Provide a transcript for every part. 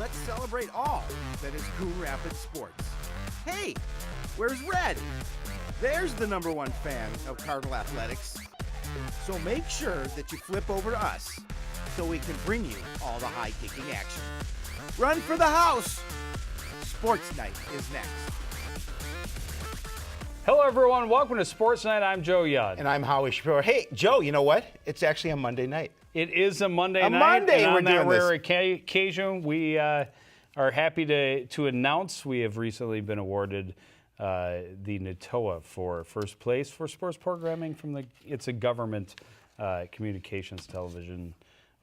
let's celebrate all that is Coon Rapids sports. Hey, where's Red? There's the #1 fan of Cardinal Athletics. So make sure that you flip over to us so we can bring you all the high-kicking action. Run for the house! Sportsnight is next. Hello, everyone. Welcome to Sportsnight. I'm Joe Yudd. And I'm Howie Shapiro. Hey, Joe, you know what? It's actually a Monday night. It is a Monday night. Monday, and we're on that doing rare this. occasion, we are happy to announce we have recently been awarded the NATOA for first place for sports programming from it's a government communications television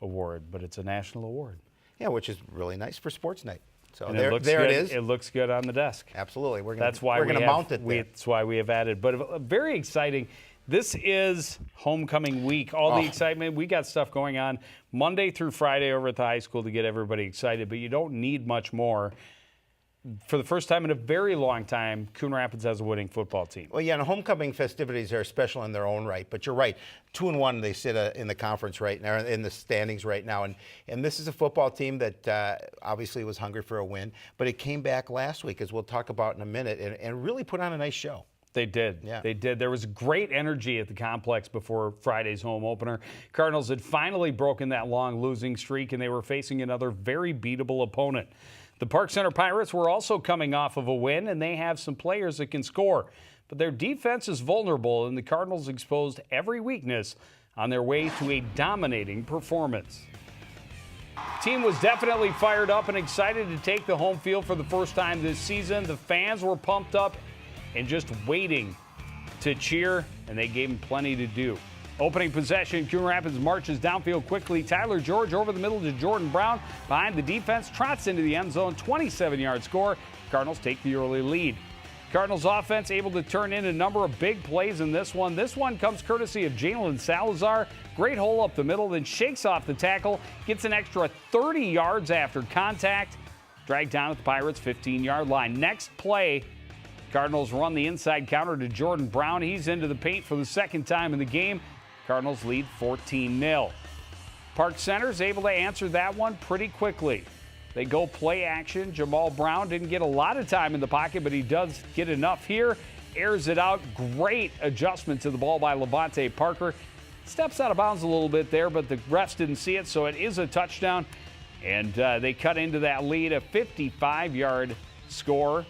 award, but it's a national award. Yeah, which is really nice for Sports Night. So And there it it is. It looks good on the desk. Absolutely. We're That's going why to mount it there. That's why we have added. But very exciting. This is homecoming week. All the excitement. We got stuff going on Monday through Friday over at the high school to get everybody excited, but you don't need much more. For the first time in a very long time, Coon Rapids has a winning football team. Well, yeah, and homecoming festivities are special in their own right. But you're right. 2-1, they sit in the conference right now, in the standings right now. And this is a football team that obviously was hungry for a win, but it came back last week, as we'll talk about in a minute, and really put on a nice show. They did. Yeah. They did. There was great energy at the complex before Friday's home opener. Cardinals had finally broken that long losing streak, and they were facing another very beatable opponent. The Park Center Pirates were also coming off of a win, and they have some players that can score. But their defense is vulnerable, and the Cardinals exposed every weakness on their way to a dominating performance. The team was definitely fired up and excited to take the home field for the first time this season. The fans were pumped up and just waiting to cheer, and they gave him plenty to do. Opening possession, Coon Rapids marches downfield quickly. Tyler George over the middle to Jordan Brown. Behind the defense, trots into the end zone, 27-yard score. Cardinals take the early lead. Cardinals offense able to turn in a number of big plays in this one. This one comes courtesy of Jalen Salazar. Great hole up the middle, then shakes off the tackle, gets an extra 30 yards after contact. Dragged down at the Pirates' 15-yard line. Next play, Cardinals run the inside counter to Jordan Brown. He's into the paint for the second time in the game. Cardinals lead 14-0. Park Center's able to answer that one pretty quickly. They go play action. Jamal Brown didn't get a lot of time in the pocket, but he does get enough here. Airs it out. Great adjustment to the ball by Levante Parker. Steps out of bounds a little bit there, but the refs didn't see it, so it is a touchdown. And they cut into that lead, a 55-yard score.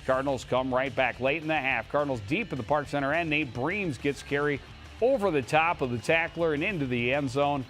Cardinals come right back late in the half. Cardinals deep at the Park Center end. Nate Breams gets carry over the top of the tackler and into the end zone.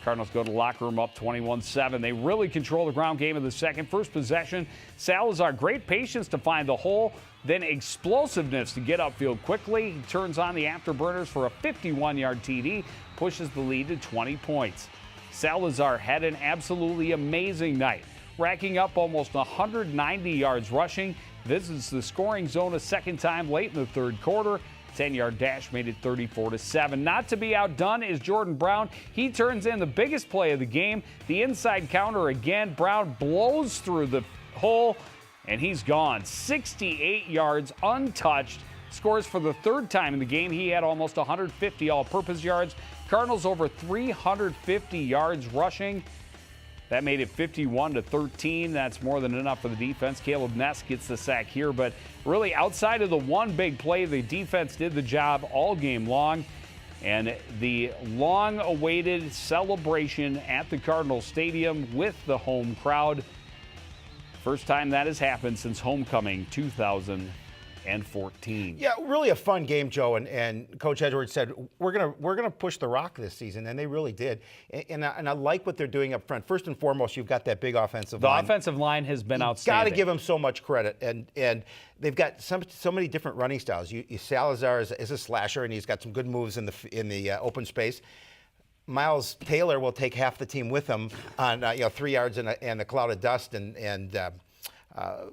Cardinals go to the locker room up 21-7. They really control the ground game of the second. First possession, Salazar, great patience to find the hole, then explosiveness to get upfield quickly. He turns on the afterburners for a 51-yard TD, pushes the lead to 20 points. Salazar had an absolutely amazing night, racking up almost 190 yards rushing, visits the scoring zone a second time late in the third quarter. 10-yard dash made it 34-7. Not to be outdone is Jordan Brown. He turns in the biggest play of the game. The inside counter again. Brown blows through the hole, and he's gone. 68 yards untouched. Scores for the third time in the game. He had almost 150 all-purpose yards. Cardinals over 350 yards rushing. That made it 51-13. That's more than enough for the defense. Caleb Ness gets the sack here, but really outside of the one big play, the defense did the job all game long. And the long-awaited celebration at the Cardinals Stadium with the home crowd. First time that has happened since homecoming 2014. Yeah, really a fun game, Joe. And Coach Edwards said, we're gonna push the rock this season, and they really did. And I like what they're doing up front. First and foremost, you've got that big offensive line. The offensive line has been outstanding. Got to give them so much credit. And they've got so many different running styles. Salazar is a slasher, and he's got some good moves in the open space. Miles Taylor will take half the team with him on 3 yards and a cloud of dust and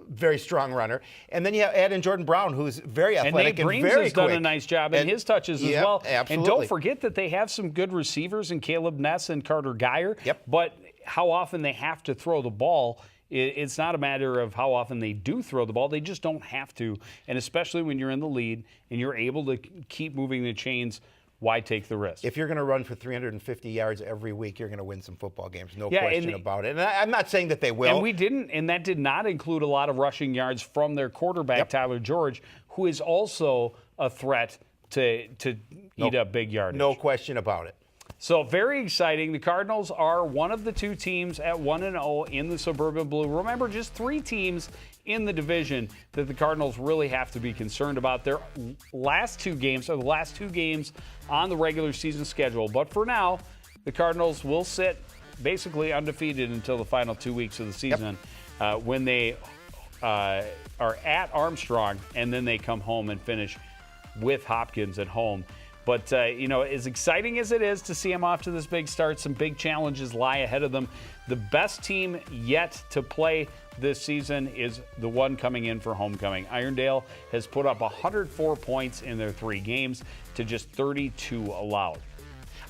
very strong runner. And then you add in Jordan Brown, who's very athletic and Nate Breams very has quick. done a nice job in his touches as well. Absolutely. And don't forget that they have some good receivers in Caleb Ness and Carter Geyer. Yep. But how often they have to throw the ball, it's not a matter of how often they do throw the ball. They just don't have to. And especially when you're in the lead and you're able to keep moving the chains why take the risk? If you're going to run for 350 yards every week, you're going to win some football games. No Yeah, question about it. And I'm not saying that they will. And that did not include a lot of rushing yards from their quarterback, Tyler George, who is also a threat to eat up big yardage. No question about it. So very exciting. The Cardinals are one of the two teams at 1-0 in the Suburban Blue. Remember, just 3 teams in the division that the Cardinals really have to be concerned about. Their last 2 games are the last 2 games on the regular season schedule. But for now, the Cardinals will sit basically undefeated until the final 2 weeks of the season when they are at Armstrong, and then they come home and finish with Hopkins at home. But, as exciting as it is to see them off to this big start, some big challenges lie ahead of them. The best team yet to play this season is the one coming in for homecoming. Irondale has put up 104 points in their 3 games to just 32 allowed.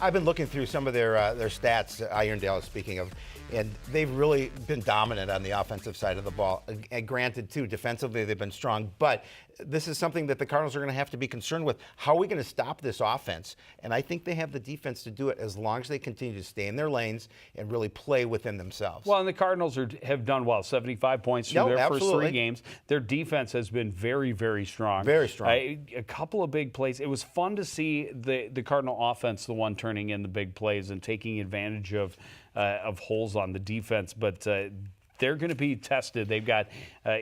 I've been looking through some of their stats, Irondale speaking of, and they've really been dominant on the offensive side of the ball. And granted, too, defensively they've been strong, but this is something that the Cardinals are going to have to be concerned with. How are we going to stop this offense? And I think they have the defense to do it as long as they continue to stay in their lanes and really play within themselves. Well, and the Cardinals have done well, 75 points through their first 3 games. Their defense has been very, very strong. Very strong. A couple of big plays. It was fun to see the Cardinal offense, the one turning in the big plays and taking advantage of holes on the defense, but they're going to be tested. They've got,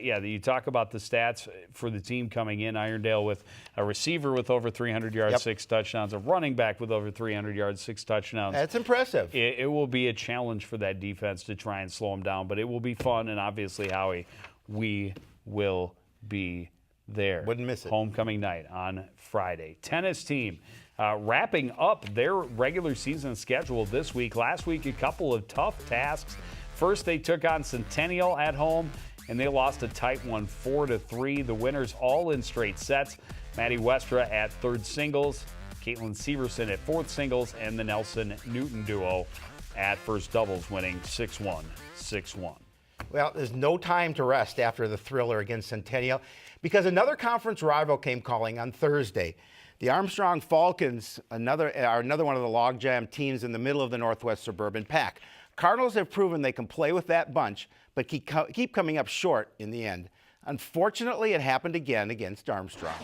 you talk about the stats for the team coming in, Irondale with a receiver with over 300 yards, 6 touchdowns, a running back with over 300 yards, 6 touchdowns. That's impressive. It will be a challenge for that defense to try and slow them down, but it will be fun, and obviously, Howie, we will be there. Wouldn't miss it. Homecoming night on Friday. Tennis team. Wrapping up their regular season schedule this week. Last week, a couple of tough tasks. First, they took on Centennial at home, and they lost a tight one 4-3. The winners all in straight sets. Maddie Westra at third singles, Caitlin Severson at fourth singles, and the Nelson-Newton duo at first doubles, winning 6-1, 6-1. Well, there's no time to rest after the thriller against Centennial because another conference rival came calling on Thursday. The Armstrong Falcons are another one of the logjam teams in the middle of the Northwest Suburban Pack. Cardinals have proven they can play with that bunch, but keep coming up short in the end. Unfortunately, it happened again against Armstrong.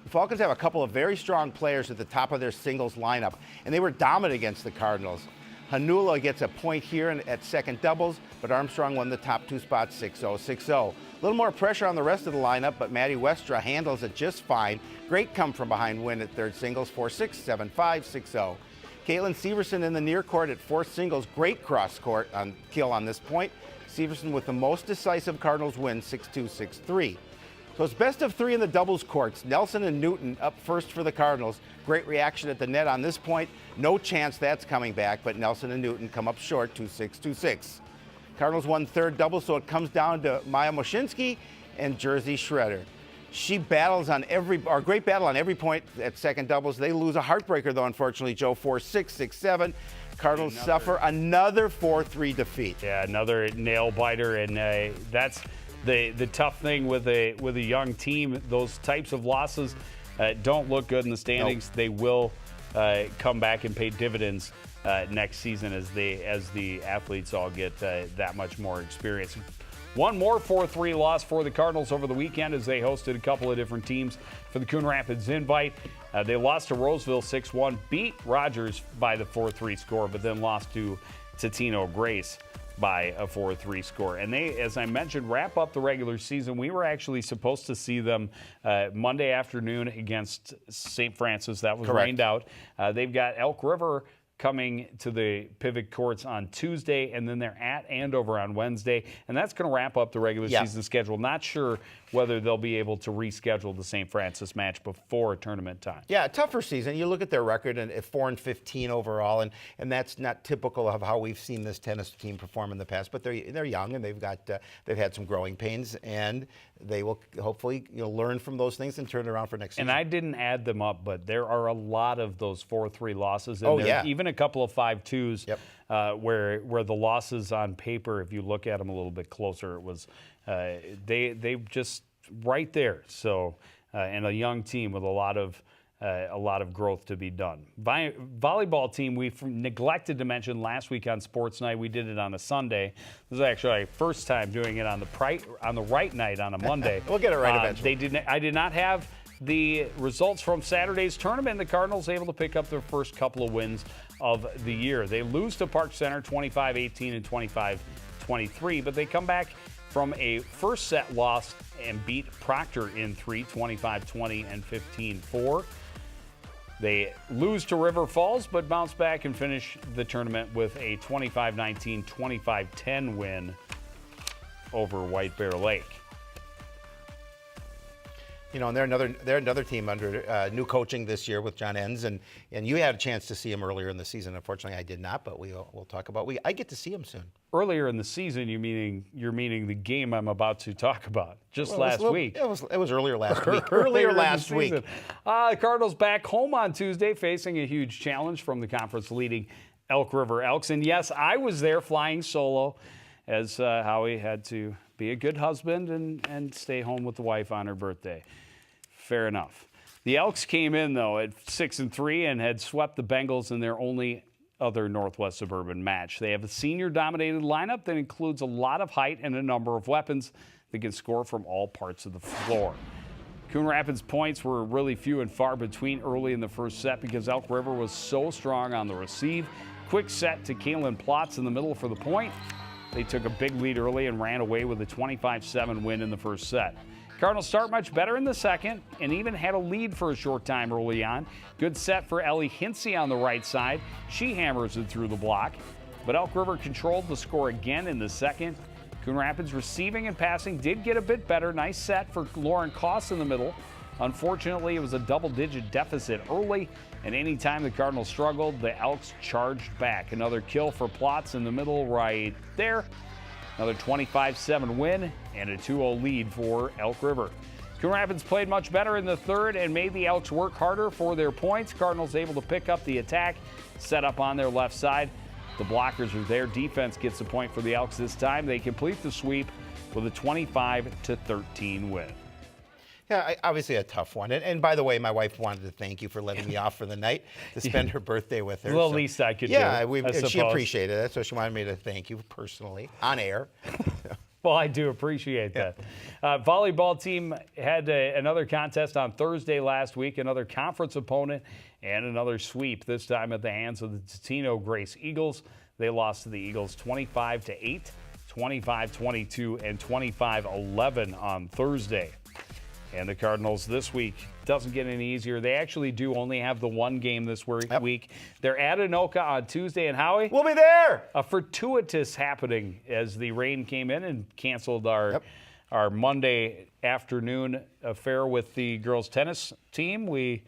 The Falcons have a couple of very strong players at the top of their singles lineup, and they were dominant against the Cardinals. Hanula gets a point here at second doubles, but Armstrong won the top 2 spots 6-0, 6-0. A little more pressure on the rest of the lineup, but Maddie Westra handles it just fine. Great come-from-behind win at third singles, 4-6, 7-5, 6-0. Caitlin Severson in the near court at fourth singles, great cross-court kill on this point. Severson with the most decisive Cardinals win, 6-2, 6-3. So it's best of 3 in the doubles courts. Nelson and Newton up first for the Cardinals. Great reaction at the net on this point. No chance that's coming back, but Nelson and Newton come up short, 2-6, 2-6. Cardinals won third double, so it comes down to Maya Moshinsky and Jersey Schroeder. She battles great battle on every point at second doubles. They lose a heartbreaker, though, unfortunately, Joe, 4-6, 6-7. Cardinals suffer another 4-3 defeat. Yeah, another nail biter, and that's the tough thing with a young team. Those types of losses don't look good in the standings. Nope. They will come back and pay dividends next season as the athletes all get that much more experience. One more 4-3 loss for the Cardinals over the weekend as they hosted a couple of different teams for the Coon Rapids Invite. They lost to Roseville 6-1, beat Rogers by the 4-3 score, but then lost to Totino Grace by a 4-3 score. And they, as I mentioned, wrap up the regular season. We were actually supposed to see them Monday afternoon against St. Francis. That was Correct. rained out. They've got Elk River coming to the Pivot Courts on Tuesday, and then they're at Andover on Wednesday, and that's going to wrap up the regular season schedule. Not sure whether they'll be able to reschedule the St. Francis match before tournament time. Yeah, a tougher season. You look at their record and at 4-15 overall, and that's not typical of how we've seen this tennis team perform in the past. But they're young and they've had some growing pains, and they will hopefully learn from those things and turn it around for next season. And I didn't add them up, but there are a lot of those 4-3 losses. And even a couple of 5-2s where the losses on paper, if you look at them a little bit closer, it was they just right there. So and a young team with a lot of growth to be done. Volleyball team, we neglected to mention last week on Sports Night. We did it on a Sunday. This is actually our first time doing it on the right night on a Monday. We'll get it right eventually. I did not have the results from Saturday's tournament. The Cardinals able to pick up their first couple of wins of the year. They lose to Park Center 25-18 and 25-23, but they come back from a first set loss and beat Proctor in 3, 25-20 and 15-4. They lose to River Falls, but bounce back and finish the tournament with a 25-19, 25-10 win over White Bear Lake. You know, and they're another team under new coaching this year with John Enns, and you had a chance to see him earlier in the season. Unfortunately, I did not, but we'll talk about. I get to see him soon. Earlier in the season, you're meaning the game I'm about to talk about. Last week. It was earlier last week. Earlier last week. The Cardinals back home on Tuesday, facing a huge challenge from the conference-leading Elk River Elks. And yes, I was there flying solo, as Howie had to be a good husband and stay home with the wife on her birthday. Fair enough. The Elks came in, though, at 6-3 and had swept the Bengals in their only other Northwest Suburban match. They have a senior-dominated lineup that includes a lot of height and a number of weapons that can score from all parts of the floor. Coon Rapids' points were really few and far between early in the first set because Elk River was so strong on the receive. Quick set to Kaylin Plotz in the middle for the point. They took a big lead early and ran away with a 25-7 win in the first set. Cardinals start much better in the second and even had a lead for a short time early on. Good set for Ellie Hinsey on the right side. She hammers it through the block. But Elk River controlled the score again in the second. Coon Rapids receiving and passing did get a bit better. Nice set for Lauren Koss in the middle. Unfortunately, it was a double-digit deficit early, and anytime the Cardinals struggled, the Elks charged back. Another kill for Plotz in the middle right there. Another 25-7 win and a 2-0 lead for Elk River. Coon Rapids played much better in the third and made the Elks work harder for their points. Cardinals able to pick up the attack, set up on their left side. The blockers are there. Defense gets the point for the Elks this time. They complete the sweep with a 25-13 win. Yeah, obviously a tough one. And by the way, my wife wanted to thank you for letting me off for the night to spend her birthday with her. Well, the least I could do. Yeah, she appreciated it, so she wanted me to thank you personally on air. Well, I do appreciate that. Volleyball team had another contest on Thursday last week, another conference opponent, and another sweep, this time at the hands of the Totino Grace Eagles. They lost to the Eagles 25-8, 25-22, and 25-11 on Thursday. And the Cardinals this week doesn't get any easier. They actually do only have the one game this week. They're at Anoka on Tuesday. And Howie? We'll be there. A fortuitous happening as the rain came in and canceled our Monday afternoon affair with the girls tennis team. We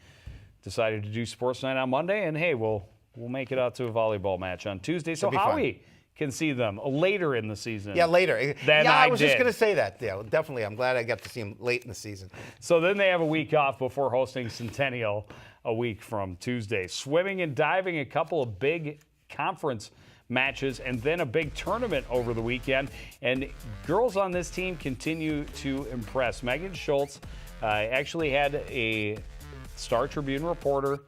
decided to do Sports Night on Monday. And, hey, we'll make it out to a volleyball match on Tuesday. So Howie can see them later in the season. Yeah, later. I was just going to say that. Yeah, definitely. I'm glad I got to see them late in the season. So then they have a week off before hosting Centennial a week from Tuesday. Swimming and diving, a couple of big conference matches, and then a big tournament over the weekend. And girls on this team continue to impress. Megan Schultz actually had a Star Tribune reporter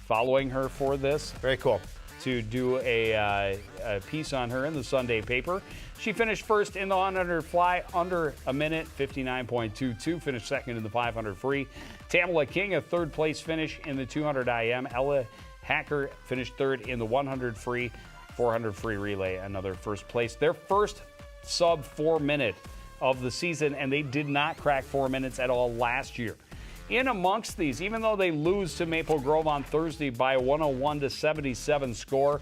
following her for this. Very cool. To do a piece on her in the Sunday paper. She finished first in the 100 fly, under a minute, 59.22. Finished second in the 500 free. Tamala King, a third place finish in the 200 IM. Ella Hacker finished third in the 100 free, 400 free relay, another first place. Their first sub 4 minute of the season, and they did not crack 4 minutes at all last year. In amongst these, even though they lose to Maple Grove on Thursday by a 101-77 score,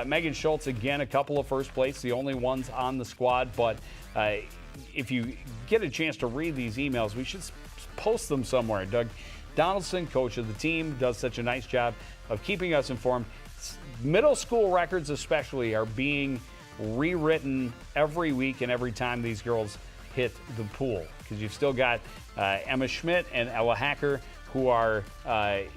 Megan Schultz, again, a couple of first place, the only ones on the squad. But if you get a chance to read these emails, we should post them somewhere. Doug Donaldson, coach of the team, does such a nice job of keeping us informed. Middle school records especially are being rewritten every week and every time these girls hit the pool, because you've still got Emma Schmidt and Ella Hacker who are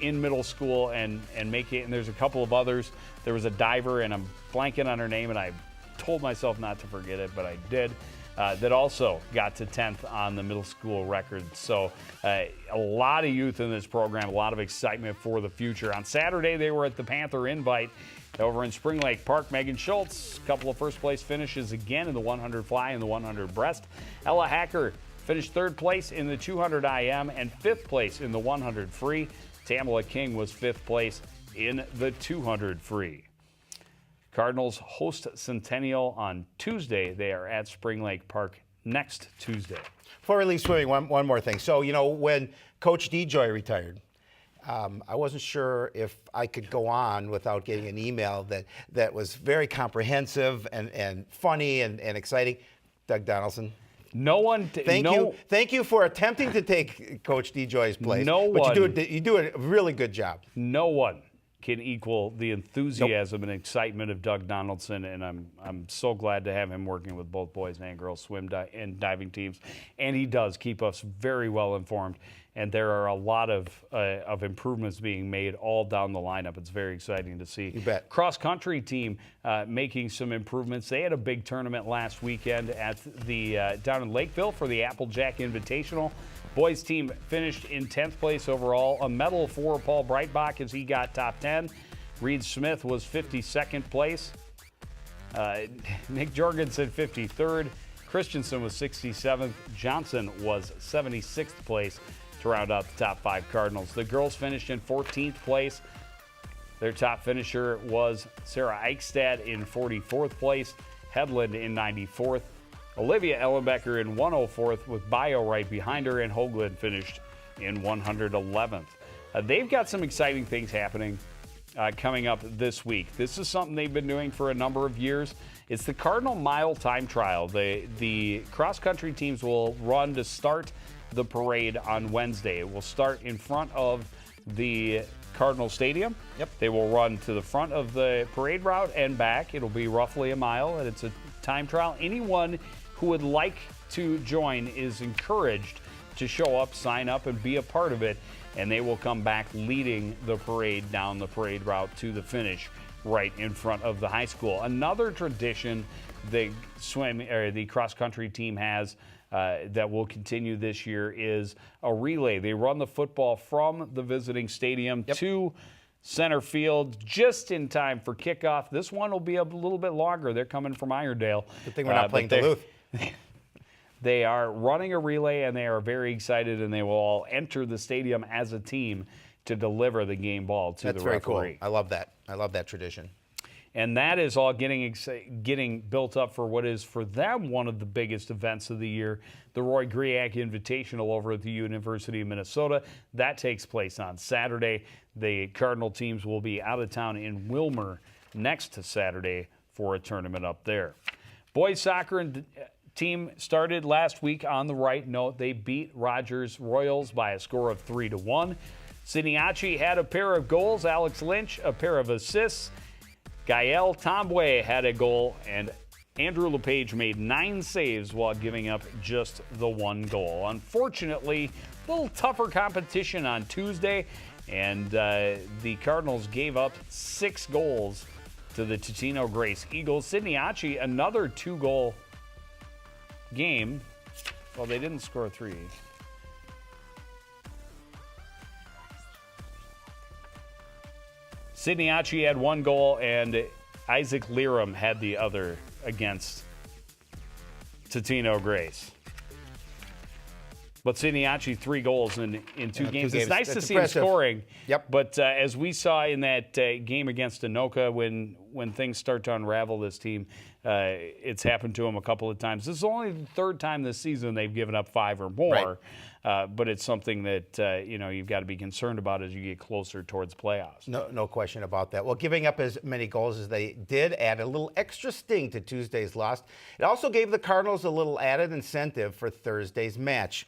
in middle school and make it, and there's a couple of others. There was a diver, and I'm blanking on her name, and I told myself not to forget it, but I did. that also got to 10th on the middle school record. So a lot of youth in this program, a lot of excitement for the future. On Saturday, they were at the Panther Invite over in Spring Lake Park. Megan Schultz, a couple of first-place finishes again in the 100 fly and the 100 breast. Ella Hacker finished third place in the 200 IM and fifth place in the 100 free. Tamala King was fifth place in the 200 free. Cardinals host Centennial on Tuesday. They are at Spring Lake Park next Tuesday. Before we leave swimming, one more thing. So, when Coach DeJoy retired, I wasn't sure if I could go on without getting an email that was very comprehensive and funny and exciting. Doug Donaldson. Thank you for attempting to take Coach DeJoy's place. You do a really good job. No one can equal the enthusiasm and excitement of Doug Donaldson, and I'm so glad to have him working with both boys and girls swim and diving teams. And he does keep us very well informed. And there are a lot of improvements being made all down the lineup. It's very exciting to see. You bet. Cross country team making some improvements. They had a big tournament last weekend at the down in Lakeville for the Applejack Invitational. Boys team finished in 10th place overall. A medal for Paul Breitbach as he got top 10. Reed Smith was 52nd place. Nick Jorgensen 53rd. Christensen was 67th. Johnson was 76th place to round out the top 5 Cardinals. The girls finished in 14th place. Their top finisher was Sarah Eichstad in 44th place. Headland in 94th. Olivia Ellenbecker in 104th with Bio right behind her, and Hoagland finished in 111th. They've got some exciting things happening coming up this week. This is something they've been doing for a number of years. It's the Cardinal Mile Time Trial. The cross-country teams will run to start the parade on Wednesday. It will start in front of the Cardinal Stadium. Yep. They will run to the front of the parade route and back. It'll be roughly a mile, and it's a time trial. Anyone who would like to join is encouraged to show up, sign up, and be a part of it, and they will come back leading the parade down the parade route to the finish right in front of the high school. Another tradition the cross-country team has that will continue this year is a relay. They run the football from the visiting stadium to center field just in time for kickoff. This one will be a little bit longer. They're coming from Irondale. Good thing we're not playing Duluth. They are running a relay, and they are very excited, and they will all enter the stadium as a team to deliver the game ball to the referee. That's very cool. I love that. I love that tradition. And that is all getting built up for what is, for them, one of the biggest events of the year, the Roy Griak Invitational over at the University of Minnesota. That takes place on Saturday. The Cardinal teams will be out of town in Wilmer next Saturday for a tournament up there. Boys soccer team started last week on the right note. They beat Rogers Royals by a score of 3-1. Siniachi had a pair of goals. Alex Lynch, a pair of assists. Gael Tombwe had a goal, and Andrew LePage made 9 saves while giving up just the 1 goal. Unfortunately, a little tougher competition on Tuesday, and the Cardinals gave up 6 goals to the Totino Grace Eagles. Siniachi, another 2-goal game. Well, they didn't score 3. Siniachi had 1 goal, and Isaac Leram had the other against Totino Grace. But Siniachi, 3 goals in 2 games. It's nice to see him scoring. Yep. But as we saw in that game against Anoka, when things start to unravel this team, it's happened to them a couple of times. This is only the 3rd time this season they've given up 5 or more. Right. But it's something that you've got to be concerned about as you get closer towards playoffs. No question about that. Well, giving up as many goals as they did add a little extra sting to Tuesday's loss. It also gave the Cardinals a little added incentive for Thursday's match.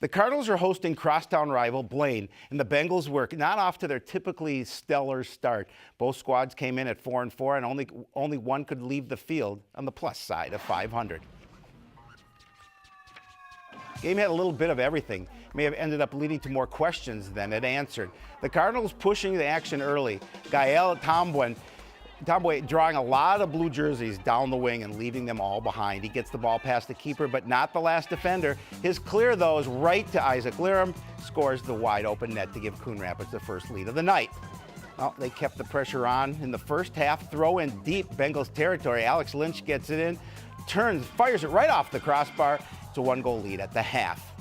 The Cardinals are hosting crosstown rival Blaine, and the Bengals were not off to their typically stellar start. Both squads came in at 4-4, and only one could leave the field on the plus side of 500. Game had a little bit of everything. May have ended up leading to more questions than it answered. The Cardinals pushing the action early. Gael Tombwen Tom Boy drawing a lot of blue jerseys down the wing and leaving them all behind. He gets the ball past the keeper, but not the last defender. His clear, though, is right to Isaac Liram, scores the wide open net to give Coon Rapids the first lead of the night. Well, they kept the pressure on in the first half. Throw in deep Bengals territory. Alex Lynch gets it in, turns, fires it right off the crossbar. It's a 1-goal lead at the half.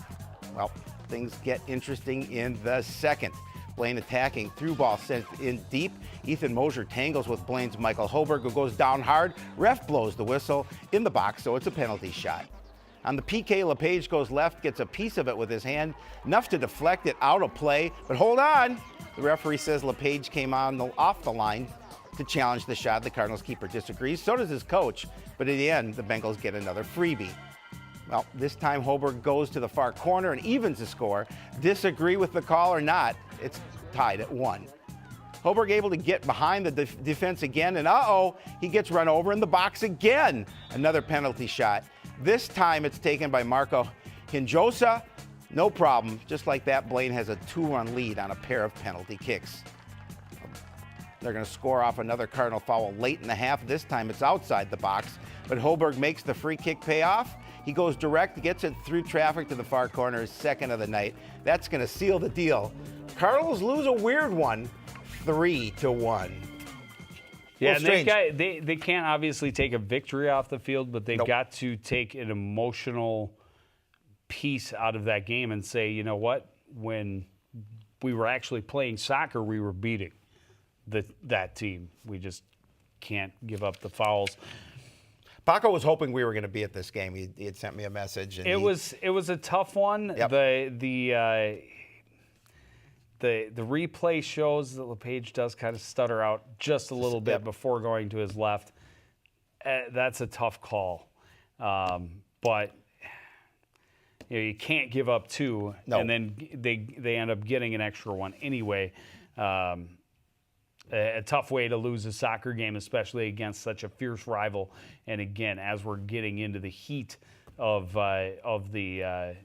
Well, things get interesting in the second. Blaine attacking, through ball sent in deep. Ethan Mosier tangles with Blaine's Michael Hoberg, who goes down hard. Ref blows the whistle in the box, so it's a penalty shot. On the PK, LePage goes left, gets a piece of it with his hand, enough to deflect it out of play. But hold on, the referee says LePage came off the line to challenge the shot. The Cardinals keeper disagrees, so does his coach. But in the end, the Bengals get another freebie. Well, this time Hoberg goes to the far corner and evens the score. Disagree with the call or not, it's tied at 1. Hoberg able to get behind the defense again, and he gets run over in the box again. Another penalty shot. This time it's taken by Marco Hinjosa. No problem. Just like that, Blaine has a 2-run lead on a pair of penalty kicks. They're going to score off another Cardinal foul late in the half. This time it's outside the box, but Hoberg makes the free kick pay off. He goes direct, gets it through traffic to the far corner, his second of the night. That's going to seal the deal. Cardinals lose a weird one, 3-1. Yeah, and they can't obviously take a victory off the field, but they've got to take an emotional piece out of that game and say, you know what, when we were actually playing soccer, we were beating that team. We just can't give up the fouls. Paco was hoping we were going to be at this game. He had sent me a message. And it was a tough one. Yep. The replay shows that LePage does kind of stutter out just a little bit before going to his left. That's a tough call, but you can't give up 2, and then they end up getting an extra one anyway. A tough way to lose a soccer game, especially against such a fierce rival. And again, as we're getting into the heat of the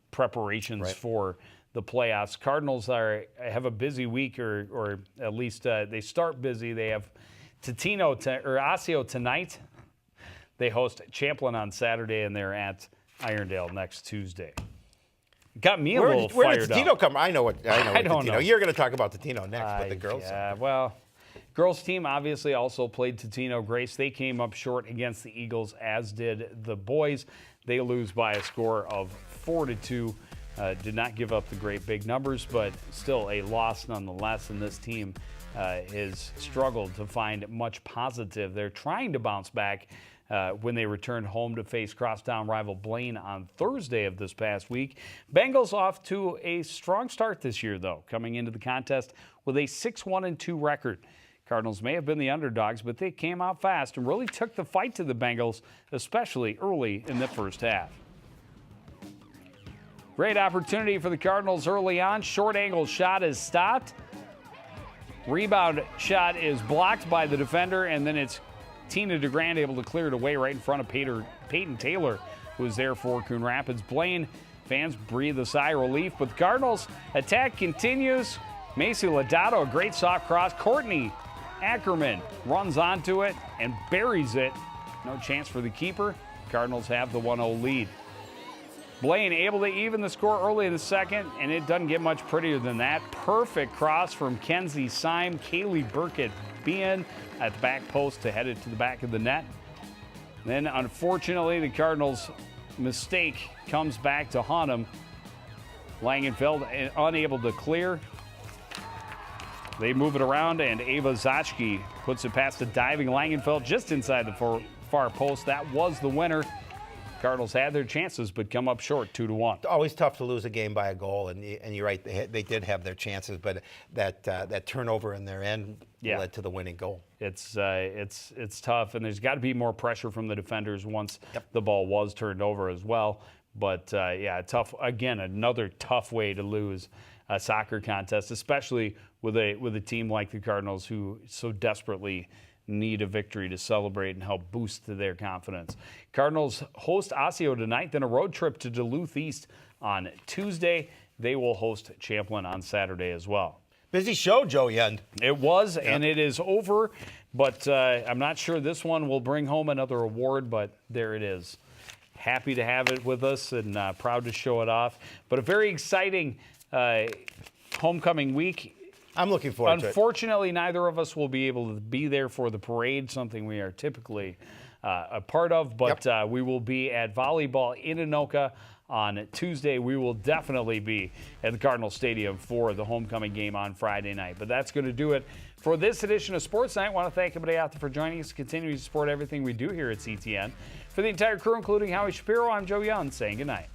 preparations for the playoffs, Cardinals have a busy week, or at least they start busy. They have Osseo tonight. They host Champlin on Saturday, and they're at Irondale next Tuesday. Got me a little fired up. Where did Tino come? I don't know. You're going to talk about Tino next, but the girls. Yeah, well, girls team obviously also played Tino Grace. They came up short against the Eagles, as did the boys. They lose by a score of 4-2. Did not give up the great big numbers, but still a loss nonetheless. And this team has struggled to find much positive. They're trying to bounce back when they returned home to face crosstown rival Blaine on Thursday of this past week. Bengals off to a strong start this year, though, coming into the contest with a 6-1-2 record. Cardinals may have been the underdogs, but they came out fast and really took the fight to the Bengals, especially early in the first half. Great opportunity for the Cardinals early on. Short angle shot is stopped. Rebound shot is blocked by the defender, and then it's Tina DeGrand able to clear it away right in front of Peyton Taylor, who was there for Coon Rapids. Blaine fans breathe a sigh of relief, but the Cardinals attack continues. Macy Lodato, a great soft cross. Courtney Ackerman runs onto it and buries it. No chance for the keeper. Cardinals have the 1-0 lead. Blaine able to even the score early in the second, and it doesn't get much prettier than that. Perfect cross from Kenzie Syme. Kaylee Burkett being at the back post to head it to the back of the net. Then, unfortunately, the Cardinals' mistake comes back to haunt them. Langenfeld unable to clear. They move it around, and Ava Zachke puts it past a diving Langenfeld just inside the far post. That was the winner. Cardinals had their chances, but come up short 2-1. Always tough to lose a game by a goal, and you're right, they did have their chances, but that turnover in their end led to the winning goal. It's tough, and there's got to be more pressure from the defenders once the ball was turned over as well. But tough again. Another tough way to lose a soccer contest, especially with a team like the Cardinals, who so desperately need a victory to celebrate and help boost their confidence. Cardinals host Osseo tonight, then a road trip to Duluth East on Tuesday. They will host Champlin on Saturday as well. Busy show, Joe Yend. It was, and it is over. But I'm not sure this one will bring home another award, but there it is. Happy to have it with us and proud to show it off. But a very exciting homecoming week. I'm looking forward to it. Unfortunately, neither of us will be able to be there for the parade, something we are typically a part of. But we will be at volleyball in Anoka on Tuesday. We will definitely be at the Cardinal Stadium for the homecoming game on Friday night. But that's going to do it for this edition of Sports Night. I want to thank everybody out there for joining us, continuing to support everything we do here at CTN. For the entire crew, including Howie Shapiro, I'm Joe Young saying goodnight.